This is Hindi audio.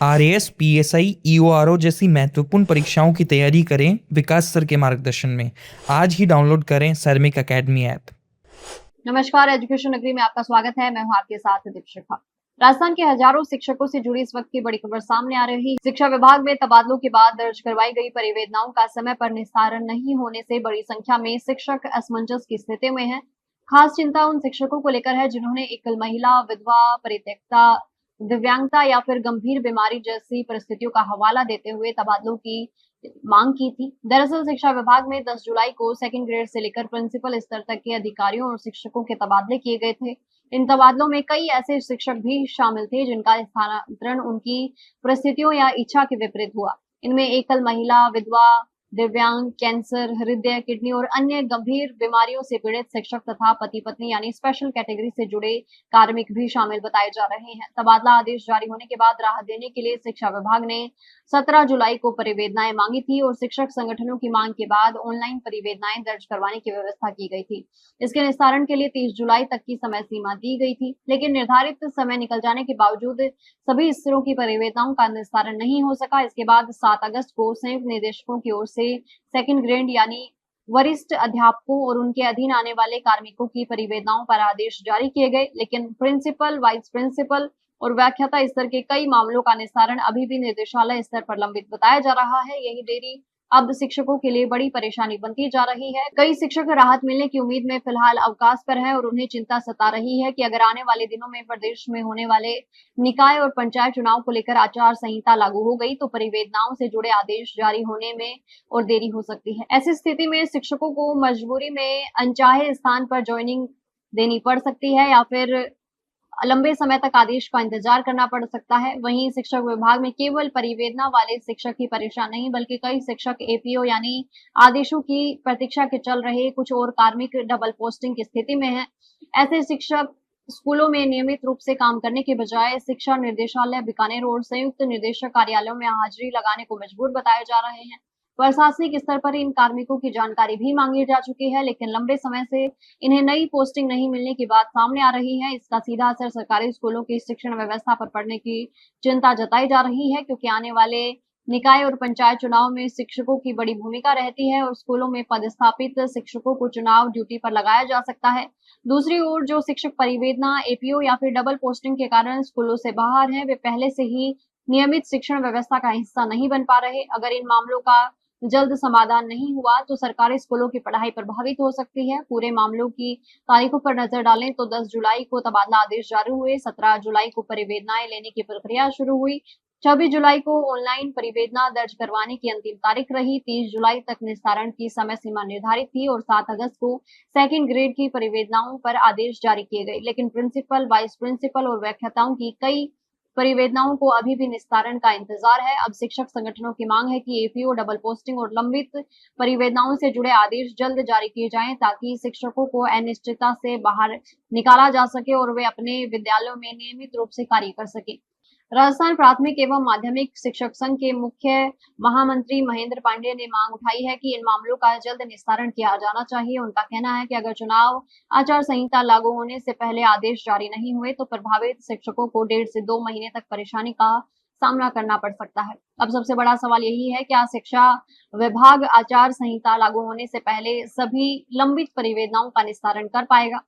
आरएएस, पीएसआई, ईओआरओ जैसी महत्वपूर्ण परीक्षाओं की तैयारी करें विकास सर के मार्गदर्शन में। आज ही डाउनलोड करें सैरमिक अकेडमी ऐप। नमस्कार, एजुकेशन नगरी में आपका स्वागत है। मैं हूं आपके साथ दीपशिखा। राजस्थान के हजारों शिक्षकों से जुड़ी इस वक्त की बड़ी खबर सामने आ रही है। शिक्षा विभाग में तबादलों के बाद दर्ज करवाई गई परिवेदनाओं का समय पर निस्तारण नहीं होने से बड़ी संख्या में शिक्षक असमंजस की स्थिति में हैं। खास चिंता उन शिक्षकों को लेकर है जिन्होंने एकल महिला, विधवा, परित्यक्ता, दिव्यांगता या फिर गंभीर बीमारी जैसी परिस्थितियों का हवाला देते हुए तबादलों की मांग की थी। दरअसल शिक्षा विभाग में 10 जुलाई को सेकंड ग्रेड से लेकर प्रिंसिपल स्तर तक के अधिकारियों और शिक्षकों के तबादले किए गए थे। इन तबादलों में कई ऐसे शिक्षक भी शामिल थे जिनका स्थानांतरण उनकी परिस्थितियों या इच्छा के विपरीत हुआ। इनमें एकल महिला, विधवा, दिव्यांग, कैंसर, हृदय, किडनी और अन्य गंभीर बीमारियों से पीड़ित शिक्षक तथा पति पत्नी यानी स्पेशल कैटेगरी से जुड़े कार्मिक भी शामिल बताए जा रहे हैं। तबादला आदेश जारी होने के बाद राहत देने के लिए शिक्षा विभाग ने 17 जुलाई को परिवेदनाएं मांगी थी और शिक्षक संगठनों की मांग के बाद ऑनलाइन परिवेदनाएं दर्ज करवाने की व्यवस्था की गई थी। इसके निस्तारण के लिए 30 जुलाई तक की समय सीमा दी गई थी, लेकिन निर्धारित समय निकल जाने के बावजूद सभी स्तरों की परिवेदनाओं का निस्तारण नहीं हो सका। इसके बाद 7 अगस्त को संयुक्त निदेशकों की ओर से सेकंड ग्रेड यानी वरिष्ठ अध्यापकों और उनके अधीन आने वाले कार्मिकों की परिवेदनाओं पर आदेश जारी किए गए, लेकिन प्रिंसिपल, वाइस प्रिंसिपल और व्याख्याता स्तर के कई मामलों का निस्तारण अभी भी निर्देशालय स्तर पर लंबित बताया जा रहा है। यही देरी अब शिक्षकों के लिए बड़ी परेशानी बनती जा रही है। कई शिक्षक राहत मिलने की उम्मीद में फिलहाल अवकाश पर हैं और उन्हें चिंता सता रही है कि अगर आने वाले दिनों में प्रदेश में होने वाले निकाय और पंचायत चुनाव को लेकर आचार संहिता लागू हो गई तो परिवेदनाओं से जुड़े आदेश जारी होने में और देरी हो सकती है। ऐसी स्थिति में शिक्षकों को मजबूरी में अनचाहे स्थान पर ज्वाइनिंग देनी पड़ सकती है या फिर लंबे समय तक आदेश का इंतजार करना पड़ सकता है। वहीं शिक्षक विभाग में केवल परिवेदना वाले शिक्षक ही परेशान नहीं बल्कि कई शिक्षक एपीओ यानी आदेशों की प्रतीक्षा के चल रहे कुछ और कार्मिक डबल पोस्टिंग की स्थिति में है। ऐसे शिक्षक स्कूलों में नियमित रूप से काम करने के बजाय शिक्षा निर्देशालय बीकानेर और संयुक्त निदेशक कार्यालयों में हाजिरी लगाने को मजबूर बताए जा रहे हैं। प्रशासनिक स्तर पर इन कार्मिकों की जानकारी भी मांगी जा चुकी है, लेकिन लंबे समय से इन्हें नई पोस्टिंग नहीं मिलने की बात सामने आ रही है। इसका सीधा असर सरकारी स्कूलों की शिक्षण व्यवस्था पर पड़ने की चिंता जताई जा रही है, क्योंकि आने वाले निकाय और पंचायत चुनाव में शिक्षकों की बड़ी भूमिका रहती है और स्कूलों में पदस्थापित शिक्षकों को चुनाव ड्यूटी पर लगाया जा सकता है। दूसरी ओर जो शिक्षक परिवेदना, एपीओ या फिर डबल पोस्टिंग के कारण स्कूलों से बाहर हैं, वे पहले से ही नियमित शिक्षण व्यवस्था का हिस्सा नहीं बन पा रहे। अगर इन मामलों का जल्द समाधान नहीं हुआ तो सरकारी स्कूलों की पढ़ाई प्रभावित हो सकती है। पूरे मामलों की तारीखों पर नजर डालें तो 10 जुलाई को तबादला आदेश जारी हुए, 17 जुलाई को परिवेदनाएं लेने की प्रक्रिया शुरू हुई, 26 जुलाई को ऑनलाइन परिवेदना दर्ज करवाने की अंतिम तारीख रही, 30 जुलाई तक निस्तारण की समय सीमा निर्धारित थी और 7 अगस्त को सेकंड ग्रेड की परिवेदनाओं पर आदेश जारी किए गए, लेकिन प्रिंसिपल, वाइस प्रिंसिपल और व्याख्याताओं की कई परिवेदनाओं को अभी भी निस्तारण का इंतजार है। अब शिक्षक संगठनों की मांग है कि एपीओ, डबल पोस्टिंग और लंबित परिवेदनाओं से जुड़े आदेश जल्द जारी किए जाएं ताकि शिक्षकों को अनिश्चितता से बाहर निकाला जा सके और वे अपने विद्यालयों में नियमित रूप से कार्य कर सके। राजस्थान प्राथमिक एवं माध्यमिक शिक्षक संघ के मुख्य महामंत्री महेंद्र पांडेय ने मांग उठाई है कि इन मामलों का जल्द निस्तारण किया जाना चाहिए। उनका कहना है कि अगर चुनाव आचार संहिता लागू होने से पहले आदेश जारी नहीं हुए तो प्रभावित शिक्षकों को 1.5 से 2 महीने तक परेशानी का सामना करना पड़ सकता है। अब सबसे बड़ा सवाल यही है, क्या शिक्षा विभाग आचार संहिता लागू होने से पहले सभी लंबित परिवेदनाओं का निस्तारण कर पाएगा?